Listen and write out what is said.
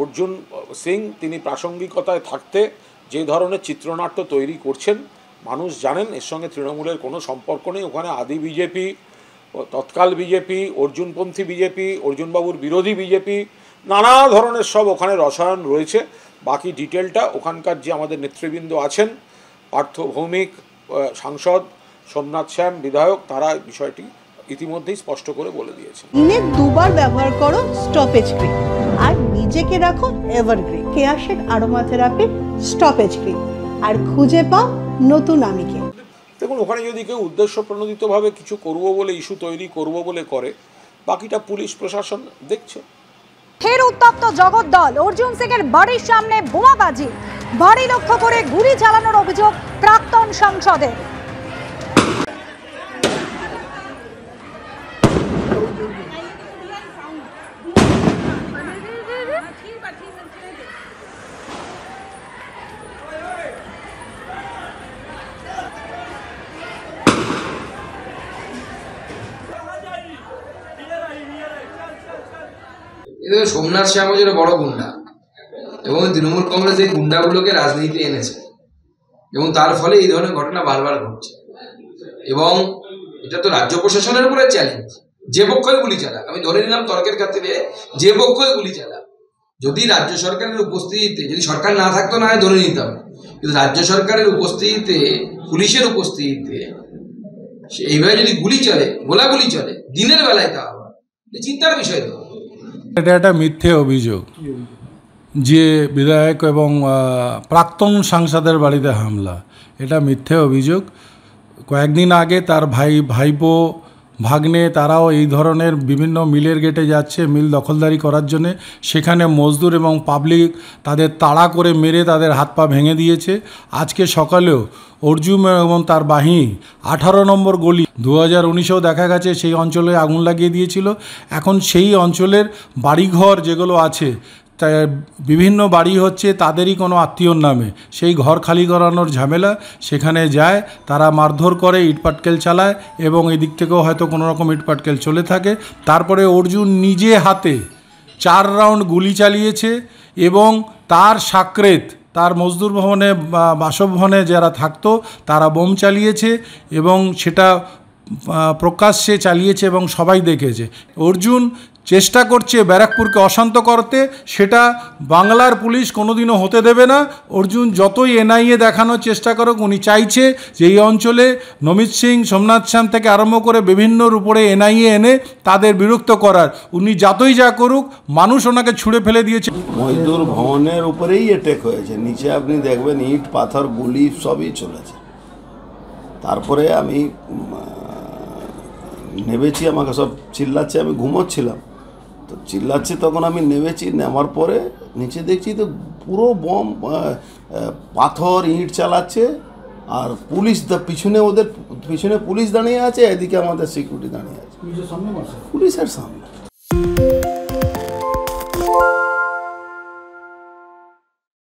অর্জুন সিং তিনি প্রাসঙ্গিকতায় থাকতে যে ধরনের চিত্রনাট্য তৈরি করছেন মানুষ জানেন এর সঙ্গে তৃণমূলের কোনো সম্পর্ক নেই। ওখানে আদি বিজেপি, তৎকাল বিজেপি, অর্জুনপন্থী বিজেপি, অর্জুনবাবুর বিরোধী বিজেপি, নানা ধরনের সব ওখানে রসায়ন রয়েছে। বাকি ডিটেলটা ওখানকার যে আমাদের নেতৃবৃন্দ আছেন, পার্থ ভৌমিক সাংসদ, সোমনাথ শ্যাম বিধায়ক, তারা বিষয়টি ইতিমধ্যেই স্পষ্ট করে বলে দিয়েছে। দিনে দুবার ব্যবহার করো স্টপেজ ক্রিম আর নিজেকে রাখো এভারগ্রিন। কেয়াশেক আরোমা থেরাপি স্টপেজ ক্রিম, আর খুঁজে পাও নতুন আমিকে। দেখুন, ওখানে যদি কেউ উদ্দেশ্য প্রণোদিতভাবে কিছু করবো বলে, ইস্যু তৈরি করবো বলে করে, বাকিটা পুলিশ প্রশাসন দেখছে। ফের উত্তপ্ত জগদ্দল। অর্জুন সিং এর বাড়ির সামনে বোমাবাজি, বাড়ি লক্ষ্য করে গুলি চালানোর অভিযোগ প্রাক্তন সাংসদের। সোমনাথ শ্যাম হচ্ছে বড় গুন্ডা এবং তৃণমূল কংগ্রেস এই গুন্ডাগুলোকে রাজনীতি এনেছে এবং তার ফলে এই ধরনের ঘটনা বারবার ঘটছে। এবং এটা তো রাজ্য প্রশাসনের উপরে চ্যালেঞ্জ, যে পক্ষই গুলি চালাক। আমি ধরে নিলাম তর্কের খাতিরে যে পক্ষই গুলি চালাক, যদি রাজ্য সরকারের উপস্থিতিতে, যদি সরকার না থাকতো না হয় ধরে নিতাম, কিন্তু রাজ্য সরকারের উপস্থিতিতে, পুলিশের উপস্থিতিতে এইভাবে যদি গুলি চলে, গোলাগুলি চলে দিনের বেলায়, তা আবার চিন্তার বিষয়। তো এটা একটা মিথ্যে অভিযোগ যে বিধায়ক এবং প্রাক্তন সাংসদের বাড়িতে হামলা, এটা মিথ্যে অভিযোগ। কয়েকদিন আগে তার ভাইপো, ভাগ্নে তারাও এই ধরনের বিভিন্ন মিলের গেটে যাচ্ছে মিল দখলদারি করার জন্যে। সেখানে মজদুর এবং পাবলিক তাদের তাড়া করে মেরে তাদের হাত পা ভেঙে দিয়েছে। আজকে সকালেও অর্জুন এবং তার বাহিনী 18 নম্বর গলি 2019-এও দেখা গেছে সেই অঞ্চলে আগুন লাগিয়ে দিয়েছিল। এখন সেই অঞ্চলের বাড়িঘর যেগুলো আছে, তাই বিভিন্ন বাড়ি হচ্ছে তাদেরই কোনো আত্মীয়র নামে, সেই ঘর খালি করানোর ঝামেলা। সেখানে যায়, তারা মারধর করে, ইটপাটকেল চালায় এবং এদিক থেকেও হয়তো কোনো রকম ইটপাটকেল চলে থাকে। তারপরে অর্জুন নিজে হাতে 4 রাউন্ড গুলি চালিয়েছে এবং তার সাকরেত, তার মজদুর ভবনে, বাসভবনে যারা থাকতো তারা বোম চালিয়েছে এবং সেটা প্রকাশ্যে চালিয়েছে এবং সবাই দেখেছে। অর্জুন চেষ্টা করছে ব্যারাকপুরকে অশান্ত করতে, সেটা বাংলার পুলিশ কোনোদিনও হতে দেবে না। অর্জুন যতই এনআইএ দেখানোর চেষ্টা করুক, উনি চাইছে যে এই অঞ্চলে নমিত সিং, সোমনাথ শ্যাম থেকে আরম্ভ করে বিভিন্নর উপরে এনআইএ এনে তাদের বিরক্ত করার। উনি যতই যা করুক, মানুষ ওনাকে ছুঁড়ে ফেলে দিয়েছে। মজদুর ভবনের উপরেই অ্যাটাক হয়েছে, নিচে আপনি দেখবেন ইট পাথর গুলি সবই চলেছে। তারপরে আমি নেমেছি, আমাকে সব চিল্লাচ্ছে, আমি ঘুমোচ্ছিলাম তো চিল্লাচ্ছে, তখন আমি নেমেছি। নেওয়ার পরে নিচে দেখছি তো পুরো বম, পাথর, ইট চালাচ্ছে। আর পুলিশ পিছনে, ওদের পিছনে পুলিশ দাঁড়িয়ে আছে, এদিকে আমাদের সিকিউরিটি দাঁড়িয়ে আছে পুলিশের সামনে।